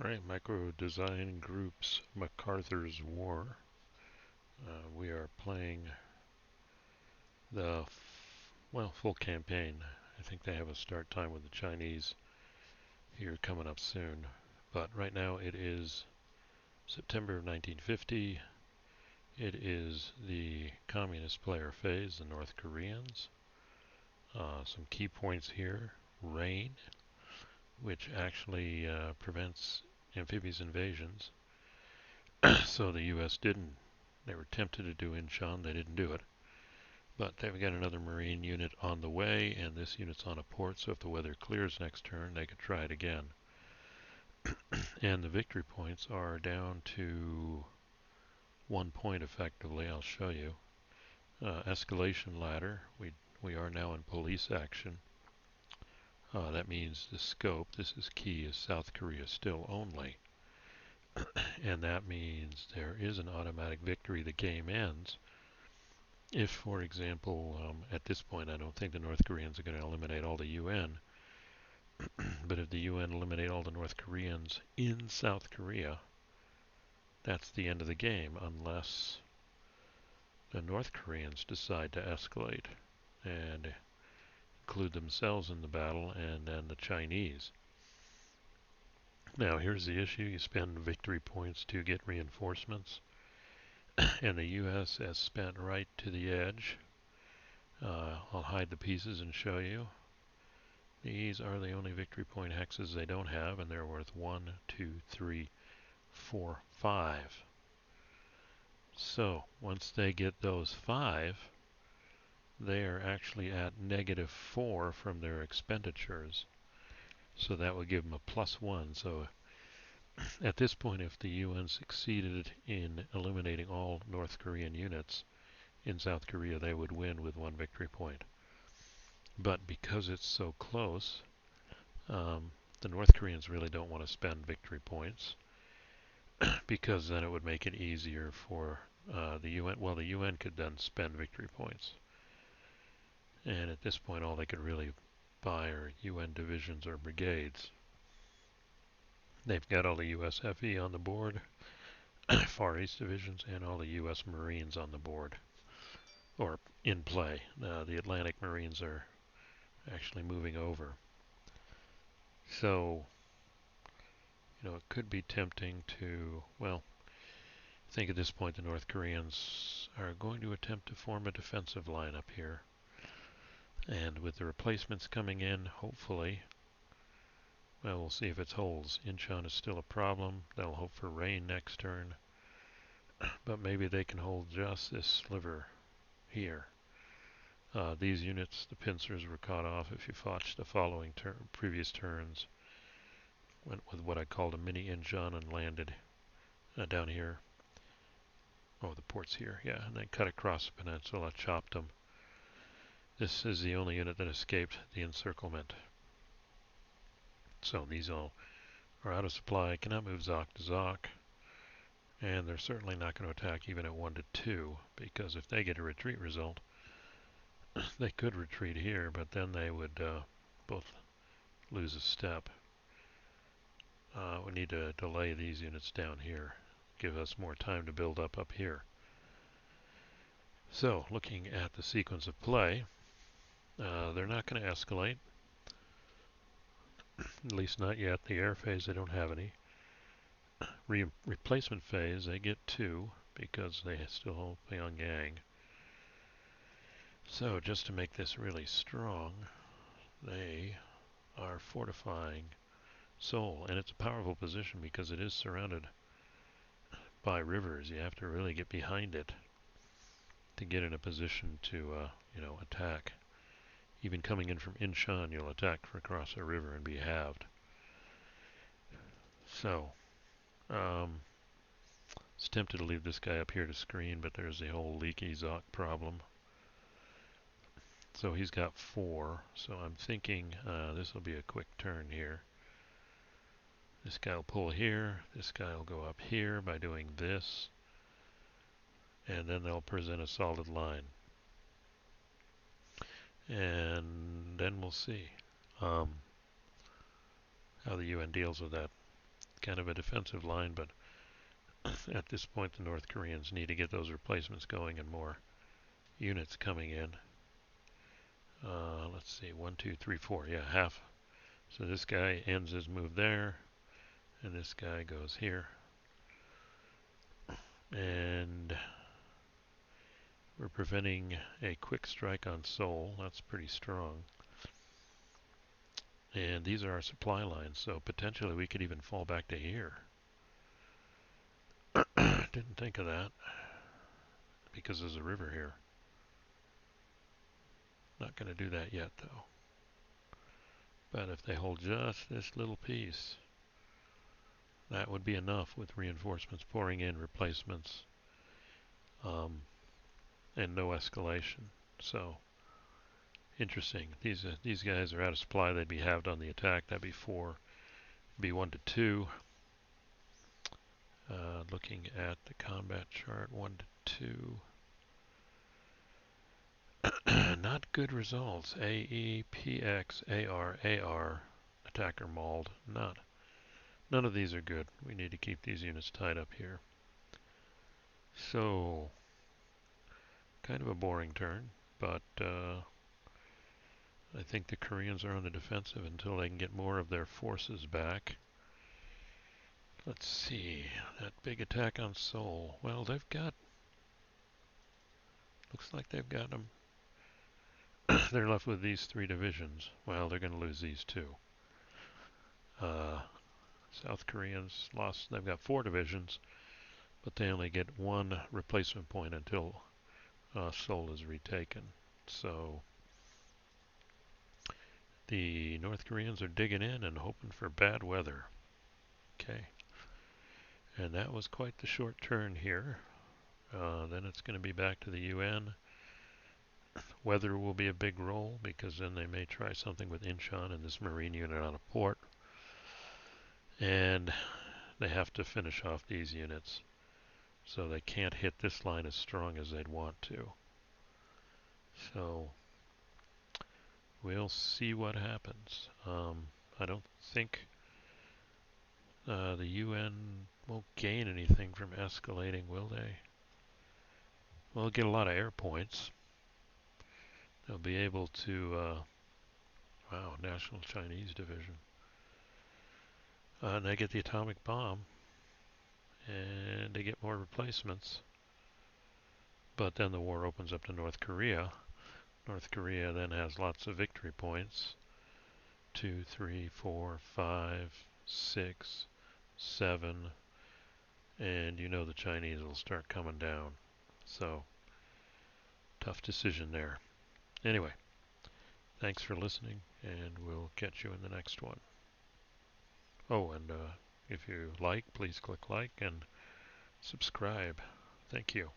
Right, Micro Design Group's MacArthur's War. We are playing the full campaign. I think they have a start time with the Chinese here coming up soon. But right now it is September of 1950. It is the communist player phase, the North Koreans. Some key points here. Rain, which actually prevents amphibious invasions. So the U.S. didn't. They were tempted to do Incheon. They didn't do it. But they've got another Marine unit on the way, and this unit's on a port, so if the weather clears next turn, they could try it again. And the victory points are down to 1 point effectively. I'll show you. Escalation ladder. We are now in police action. That means the scope, this is key, is South Korea still only. And that means there is an automatic victory. The game ends if, for example, at this point I don't think the North Koreans are going to eliminate all the UN, but if the UN eliminate all the North Koreans in South Korea, that's the end of the game unless the North Koreans decide to escalate and include themselves in the battle and then the Chinese. Now here's the issue. You spend victory points to get reinforcements and the US has spent right to the edge. I'll hide the pieces and show you. These are the only victory point hexes they don't have, and they're worth 1, 2, 3, 4, 5. So once they get those 5, they are actually at -4 from their expenditures. So that would give them a +1. So at this point, if the UN succeeded in eliminating all North Korean units in South Korea, they would win with 1 victory point. But because it's so close, the North Koreans really don't want to spend victory points because then it would make it easier for the UN. Well, the UN could then spend victory points. And at this point, all they could really buy are UN divisions or brigades. They've got all the US FE on the board, Far East divisions, and all the US Marines on the board, or in play. The Atlantic Marines are actually moving over. So, it could be tempting to, well, I think at this point the North Koreans are going to attempt to form a defensive line up here. And with the replacements coming in, hopefully, well, we'll see if it holds. Incheon is still a problem. They'll hope for rain next turn. But maybe they can hold just this sliver here. These units, the pincers were caught off if you watched the following previous turns. Went with what I called a mini Incheon and landed down here. Oh, the port's here, yeah, and then cut across the peninsula, chopped them. This is the only unit that escaped the encirclement. So these all are out of supply, cannot move Zoc to Zoc, and they're certainly not going to attack even at 1 to 2, because if they get a retreat result, they could retreat here, but then they would both lose a step. We need to delay these units down here, give us more time to build up here. So, looking at the sequence of play, they're not going to escalate, at least not yet. The air phase, they don't have any. Replacement phase, they get 2 because they still hold Pyongyang. So just to make this really strong, they are fortifying Seoul, and it's a powerful position because it is surrounded by rivers. You have to really get behind it to get in a position to, attack. Even coming in from Incheon, you'll attack from across a river and be halved. So, it's tempted to leave this guy up here to screen, but there's the whole leaky Zoc problem. So he's got 4, so I'm thinking this will be a quick turn here. This guy will pull here, this guy will go up here by doing this, and then they'll present a solid line. And then we'll see how the UN deals with that. kind of a defensive line, but at this point the North Koreans need to get those replacements going and more units coming in. Let's see, 1, 2, 3, 4, yeah, half. So this guy ends his move there, and this guy goes here. And we're preventing a quick strike on Seoul. That's pretty strong. And these are our supply lines, so potentially we could even fall back to here. Didn't think of that, because there's a river here. Not going to do that yet, though. But if they hold just this little piece, that would be enough with reinforcements pouring in, replacements, and no escalation. So, interesting. These guys are out of supply. They'd be halved on the attack. That'd be 4. Be 1 to 2. Looking at the combat chart, 1 to 2. Not good results. AE, PX, AR, AR, attacker mauled. None of these are good. We need to keep these units tied up here. So, kind of a boring turn, but I think the Koreans are on the defensive until they can get more of their forces back. Let's see, that big attack on Seoul. Well, looks like they've got them. They're left with these 3 divisions. Well, they're going to lose these 2. South Koreans lost, they've got 4 divisions, but they only get 1 replacement point until Seoul is retaken. So the North Koreans are digging in and hoping for bad weather. Okay. And that was quite the short turn here. Then it's going to be back to the UN. Weather will be a big role, because then they may try something with Incheon and this Marine unit on a port. And they have to finish off these units. So they can't hit this line as strong as they'd want to. So we'll see what happens. I don't think the UN won't gain anything from escalating, will they? Well, they'll get a lot of air points. They'll be able to, wow, National Chinese Division. And they get the atomic bomb, and they get more replacements. But then the war opens up to North Korea. North Korea then has lots of victory points. 2, 3, 4, 5, 6, 7, and you know the Chinese will start coming down. So, tough decision there. Anyway, thanks for listening, and we'll catch you in the next one. Oh, and if you like, please click like and subscribe. Thank you.